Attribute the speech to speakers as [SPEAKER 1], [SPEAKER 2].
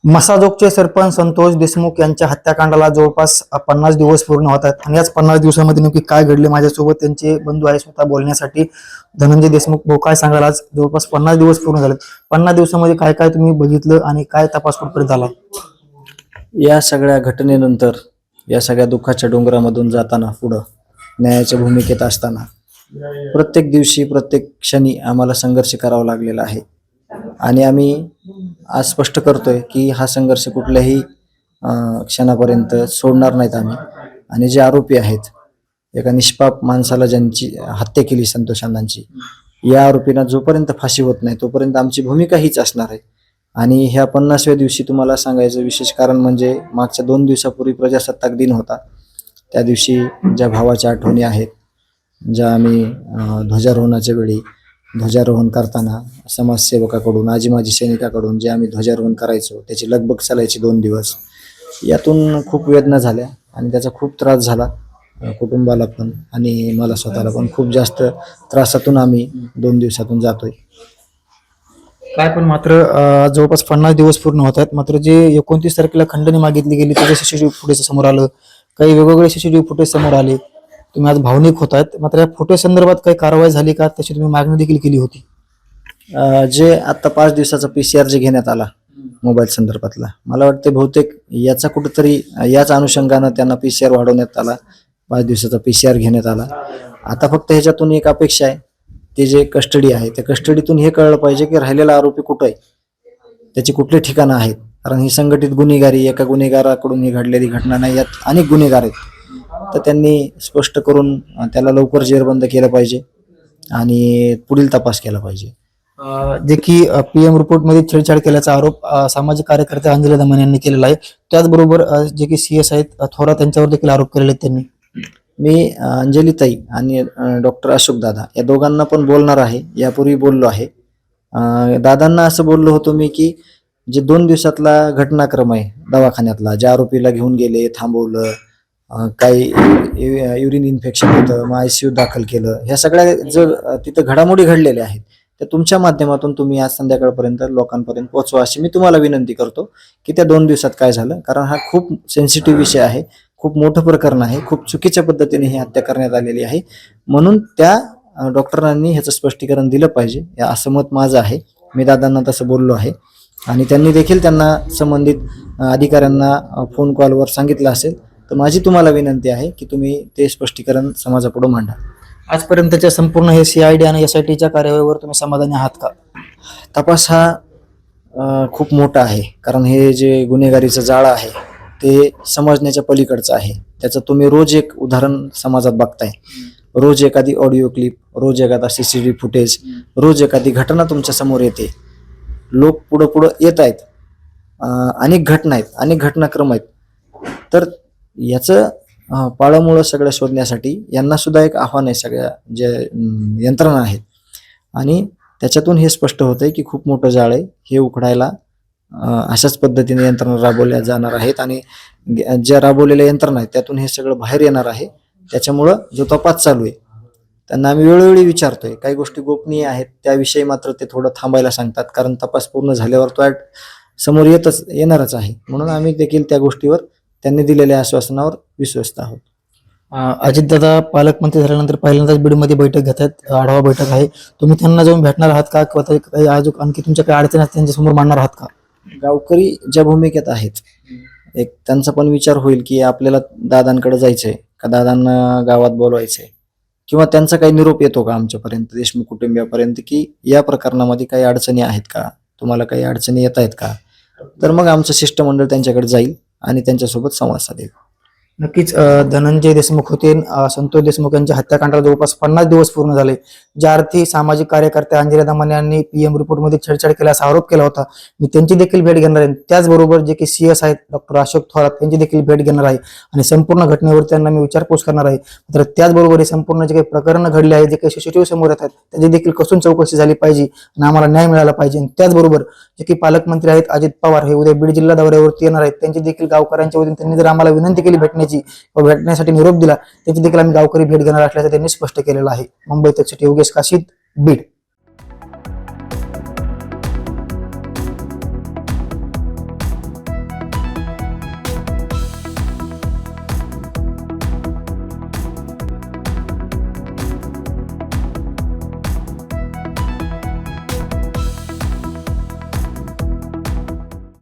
[SPEAKER 1] मसाजोगचे सरपंच संतोष देशमुख यांच्या हत्याकांडाला जवळपास 50 दिवस पूर्ण होत आहेत आणि याच 50 दिवसामध्ये नेमकी काय घडले माझ्यासोबत त्यांचे बंधू आहे स्वतः बोलण्यासाठी धनंजय देशमुख भाऊ काय सांगाल? आज जवळपास 50 दिवस पूर्ण झालेत. 50 दिवसामध्ये काय काय तुम्ही बघितलं आणि काय तपास कुठपर्यंत आला?
[SPEAKER 2] या सगळ्या घटनेनंतर, या सगळ्या दुःखाच्या डोंगरामधून जाताना, पुढं न्यायाच्या भूमिकेत असताना प्रत्येक दिवशी प्रत्येक क्षणी आम्हाला संघर्ष करावा लागलेला आहे. आणि आम्ही आज स्पष्ट करतोय की हा संघर्ष कुठल्याही क्षणापर्यंत सोडणार नाहीत आम्ही. आणि जे आरोपी आहेत, एका निष्पाप माणसाला ज्यांची हत्या केली संतोष अण्णांची, या आरोपींना जोपर्यंत फाशी होत नाही तोपर्यंत आमची भूमिका हीच असणार आहे. आणि ह्या 50व्या दिवशी तुम्हाला सांगायचं विशेष कारण म्हणजे मागच्या 2 दिवसापूर्वी प्रजासत्ताक दिन होता. त्या दिवशी ज्या भावाच्या आठवणी आहेत, ज्या आम्ही ध्वजारोहणाच्या वेळी ध्वजारोहण करताना समाजसेवकाकडून, आजी माजी सैनिकाकडून जे आम्ही ध्वजारोहण करायचो त्याची लगबग चालायची 2 दिवस, यातून खूप वेदना झाल्या आणि त्याचा खूप त्रास झाला कुटुंबाला पण आणि मला स्वतःला पण. खूप जास्त त्रासातून आम्ही 2 दिवसातून जातोय.
[SPEAKER 1] काय पण मात्र जवळपास 50 दिवस पूर्ण होत आहेत. मात्र जे 29 तारखेला खंडणी मागितली गेली त्याचे सीसीटीव्ही फुटेज समोर आलं, काही वेगवेगळे सीसीटीव्ही फुटेज समोर आले. तुम्ही आज भावनिक होत आहेत, मात्र या फुटेज संदर्भात काही कारवाई झाली का? त्याची तुम्ही मागणी देखील केली होती.
[SPEAKER 2] जे आता 5 दिवसाचा PCR जे घेण्यात आला मोबाईल संदर्भातला, मला वाटते बहुतेक याचा कुठेतरी याच अनुषंगानं त्यांना PCR वाढवण्यात आला, 5 दिवसाचा PCR घेण्यात आला. आता फक्त ह्याच्यातून एक अपेक्षा आहे, ते जे कस्टडी आहे त्या कस्टडीतून हे कळलं पाहिजे की राहिलेला आरोपी कुठं आहे, त्याची कुठली ठिकाणं आहेत. कारण ही संघटित गुन्हेगारी, एका गुन्हेगाराकडून ही घडलेली घटना नाही, यात अनेक गुन्हेगार आहेत. तर त्यांनी स्पष्ट करून त्याला लवकर जेरबंद केलं पाहिजे आणि पुढील तपास केला पाहिजे.
[SPEAKER 1] जे की PM रिपोर्टमध्ये छेडछाड केल्याचा आरोप सामाजिक कार्यकर्ते अंजली दमन यांनी केलेला आहे. त्याचबरोबर जे की CS आहेत थोरात त्यांच्यावर देखील आरोप केलेले आहेत त्यांनी.
[SPEAKER 2] मी अंजलीताई आणि डॉक्टर अशोक दादा या दोघांना पण बोलणार आहे, यापूर्वी बोललो आहे. दादांना असं बोललो होतो मी की जे 2 दिवसातला घटनाक्रम आहे दवाखान्यातला, ज्या आरोपीला घेऊन गेले, थांबवलं, काही युरिन इन्फेक्शन होतं, मग ICU दाखल केलं, ह्या सगळ्या जर तिथं घडामोडी घडलेल्या आहेत त्या तुमच्या माध्यमातून तुम्ही आज संध्याकाळपर्यंत लोकांपर्यंत पोहोचवा अशी मी तुम्हाला विनंती करतो की त्या 2 दिवसात काय झालं. कारण हा खूप सेन्सिटिव्ह विषय आहे, खूप मोठं प्रकरण आहे, खूप चुकीच्या पद्धतीने ही हत्या करण्यात आलेली आहे. म्हणून त्या डॉक्टरांनी ह्याचं स्पष्टीकरण दिलं पाहिजे, असं मत माझं आहे. मी दादांना तसं बोललो आहे आणि त्यांनी देखील त्यांना संबंधित अधिकाऱ्यांना फोन कॉलवर सांगितलं असेल. तर माझी तुम्हाला विनंती आहे की तुम्ही ते स्पष्टीकरण समाजापुढे मांडा.
[SPEAKER 1] आजपर्यंतच्या संपूर्ण हे CID आणि SITच्या कार्यवाहीवर तुम्ही समाधानी आहात का?
[SPEAKER 2] तपास हा खूप मोठा आहे, कारण हे जे गुन्हेगारीचं जाळं आहे ते समजण्याच्या पलीकडचं आहे. त्याचं तुम्ही रोज एक उदाहरण समाजात बघताय, रोज एखादी ऑडिओ क्लिप, रोज एखादा CCTV फुटेज, रोज एखादी घटना तुमच्या समोर येते. लोक पुढं पुढं येत आहेत, अनेक घटना आहेत, अनेक घटनाक्रम आहेत. तर याचं पाळमुळं सगळं शोधण्यासाठी यांना सुद्धा एक आव्हान आहे, सगळ्या जे यंत्रणा आहेत. आणि त्याच्यातून हे स्पष्ट होतंय की खूप मोठं जाळ आहे, हे उखडायला अशाच पद्धतीने यंत्रणा राबवल्या जाणार आहेत आणि ज्या राबवलेल्या यंत्रणा आहेत त्यातून हे सगळं बाहेर येणार आहे. त्याच्यामुळं जो तपास चालू आहे त्यांना आम्ही वेळोवेळी विचारतोय, काही गोष्टी गोपनीय आहेत त्याविषयी मात्र ते थोडं थांबायला सांगतात, कारण तपास पूर्ण झाल्यावर तो समोर येणारच आहे. म्हणून आम्ही देखील त्या गोष्टीवर त्यांनी दिलेल्या आश्वासनावर विश्वस्त आहोत.
[SPEAKER 1] अजितदादा पालकमंत्री झाल्यानंतर पहिल्यांदाच बीडमध्ये बैठक घेत आहेत, आढावा बैठक आहे. तुम्ही त्यांना जाऊन भेटणार आहात का, किंवा काही अजून आणखी तुमच्या काही अडचणी आहेत त्यांच्या समोर मांडणार आहात का?
[SPEAKER 2] गावकरी ज्या भूमिकेत आहेत, एक त्यांचा पण विचार होईल की आपल्याला दादांकडे जायचंय का, दादांना गावात बोलवायचंय, किंवा त्यांचा काही निरोप येतो का आमच्यापर्यंत, देशमुख कुटुंबियापर्यंत, की या प्रकरणामध्ये काही अडचणी आहेत का, तुम्हाला काही अडचणी येत आहेत का. तर मग आमचं शिष्टमंडळ त्यांच्याकडे जाईल आणि त्यांच्यासोबत संवाद साधेल.
[SPEAKER 1] नक्कीच धनंजय देशमुख होते, संतोष देशमुख यांच्या हत्याकांडाला जवळपास 50 दिवस पूर्ण झाले. ज्या अर्थी सामाजिक कार्यकर्ते अंजली दमन यांनी PM रिपोर्टमध्ये छेडछाड केल्याचा आरोप केला होता, मी त्यांची देखील भेट घेणार आहे. त्याचबरोबर जे की CS आहेत डॉक्टर अशोक थोरात यांची देखील भेट घेणार आहे आणि संपूर्ण घटनेवर त्यांना मी विचारपूस करणार आहे. तर त्याचबरोबर हे संपूर्ण जे काही प्रकरण घडले आहे, जे काही CCTV समोर येत आहेत त्याची देखील कसून चौकशी झाली पाहिजे आणि आम्हाला न्याय मिळाला पाहिजे. त्याचबरोबर जे की पालकमंत्री आहेत अजित पवार हे उद्या बीड जिल्हा दौऱ्यावरती येणार आहेत, त्यांची देखील गावकऱ्यांच्या वतीने त्यांनी जर आम्हाला विनंती केली भेटण्यासाठी निरोप दिला, त्याची देखील आम्ही गावकरी भेट घेणार असल्याचं त्यांनी स्पष्ट केलेलं आहे. मुंबई तक सिटी योगेश काशीद, बीड.